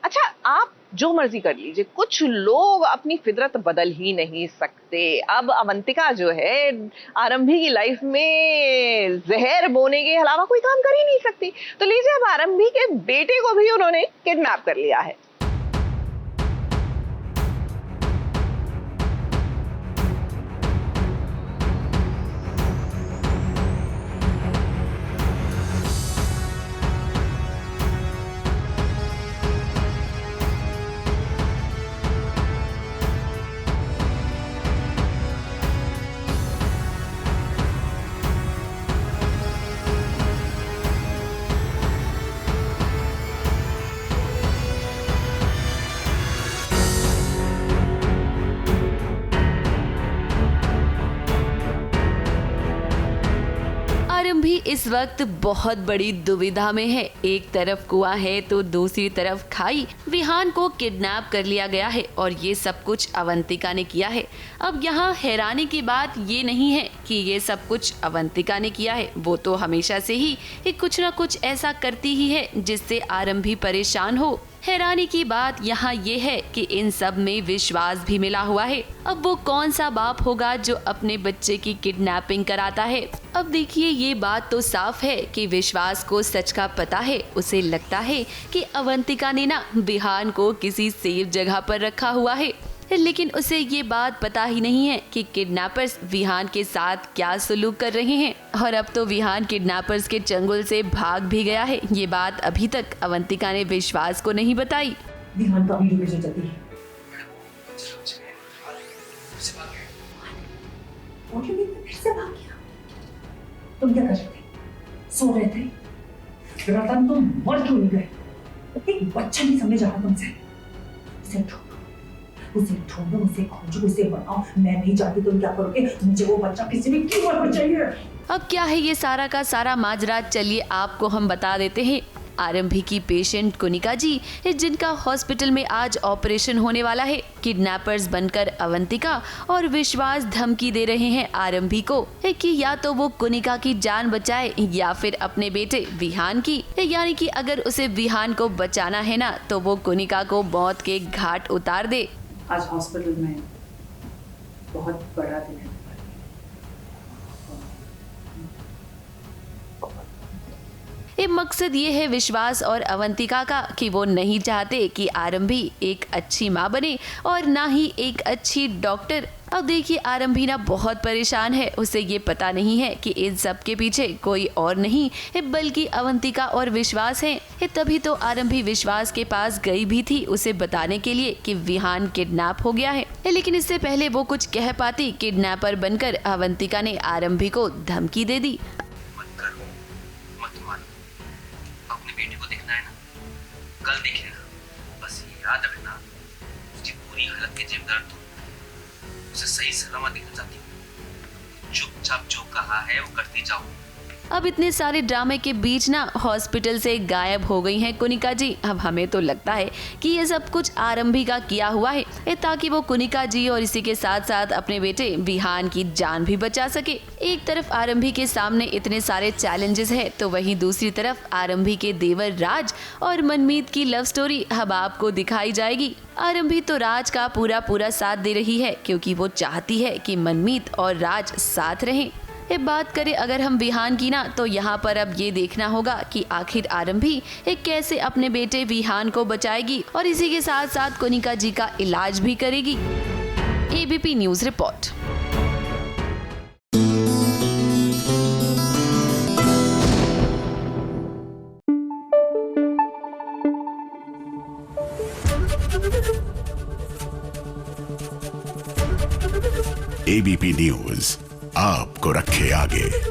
अच्छा, आप जो मर्जी कर लीजिए, कुछ लोग अपनी फितरत बदल ही नहीं सकते। अब अवंतिका जो है आरंभी की लाइफ में जहर बोने के अलावा कोई काम कर ही नहीं सकती। तो लीजिए, अब आरंभी के बेटे को भी उन्होंने किडनैप कर लिया है। आरंभी इस वक्त बहुत बड़ी दुविधा में है। एक तरफ कुआं है तो दूसरी तरफ खाई। विहान को किडनैप कर लिया गया है और ये सब कुछ अवंतिका ने किया है। अब यहाँ हैरानी की बात ये नहीं है कि ये सब कुछ अवंतिका ने किया है, वो तो हमेशा से ही कुछ न कुछ ऐसा करती ही है जिससे आरंभी परेशान हो। हैरानी की बात यहाँ ये है कि इन सब में विश्वास भी मिला हुआ है। अब वो कौन सा बाप होगा जो अपने बच्चे की किडनैपिंग कराता है। अब देखिए, ये बात तो साफ है कि विश्वास को सच का पता है। उसे लगता है कि अवंतिका ने ना विहान को किसी सेफ जगह पर रखा हुआ है, लेकिन उसे ये बात पता ही नहीं है कि किडनैपर्स विहान के साथ क्या सलूक कर रहे हैं। और अब तो विहान किडनैपर्स के चंगुल से भाग भी गया है। ये बात अभी तक अवंतिका ने विश्वास को नहीं बताई। विहान का वीडियो भेजो जल्दी। फिर से भाग गया। तुम क्या कर रहे थे? सो रहे थे? रतन, तुम मर क्यों नहीं गए? एक बच्चा नहीं समझ रहा तुमसे। उसे ढूंढो, उसे खोजो, उसे बनाओ। मैं नहीं चाहती तुम क्या करोगे। मुझे वो बच्चा किसी भी कीमत पर चाहिए। अब क्या है ये सारा का सारा माजरा, चलिए आपको हम बता देते हैं। आरंभी की पेशेंट कुनिका जी, जिनका हॉस्पिटल में आज ऑपरेशन होने वाला है, किडनैपर्स बनकर अवंतिका और विश्वास धमकी दे रहे हैं आरंभी को कि या तो वो कुनिका की जान बचाए या फिर अपने बेटे विहान की। यानी कि अगर उसे विहान को बचाना है ना, तो वो कुनिका को मौत के घाट उतार दे। आज हॉस्पिटल में बहुत बड़ा दिन है। मकसद ये है विश्वास और अवंतिका का कि वो नहीं चाहते कि आरंभी एक अच्छी माँ बने और ना ही एक अच्छी डॉक्टर। अब देखिए, आरंभी ना बहुत परेशान है। उसे ये पता नहीं है कि इन सब के पीछे कोई और नहीं बल्कि अवंतिका और विश्वास है। तभी तो आरंभी विश्वास के पास गई भी थी उसे बताने के लिए कि विहान किडनैप हो गया है। लेकिन इससे पहले वो कुछ कह पाती, किडनैपर बनकर अवंतिका ने आरंभी को धमकी दे दी। बेटे को देखना है ना, कल देखेगा। बस ये याद रखना, उसकी पूरी हालत के जिम्मेदार तुम। उसे सही सलामत दिखना चाहती हूँ। चुपचाप जो कहा है वो करती जाओ। अब इतने सारे ड्रामे के बीच ना हॉस्पिटल से गायब हो गई हैं कुनिका जी। अब हमें तो लगता है कि ये सब कुछ आरंभी का किया हुआ है ताकि वो कुनिका जी और इसी के साथ साथ अपने बेटे विहान की जान भी बचा सके। एक तरफ आरंभी के सामने इतने सारे चैलेंजेस है, तो वहीं दूसरी तरफ आरंभी के देवर राज और मनमीत की लव स्टोरी अब आपको दिखाई जाएगी। आरंभी तो राज का पूरा साथ दे रही है क्योंकि वो चाहती है कि मनमीत और राज साथ रहें। बात करें अगर हम विहान की ना, तो यहाँ पर अब ये देखना होगा कि आखिर आरंभी कैसे अपने बेटे विहान को बचाएगी और इसी के साथ साथ कुनिका जी का इलाज भी करेगी। ABP news report. ABP news आपको रखे आगे।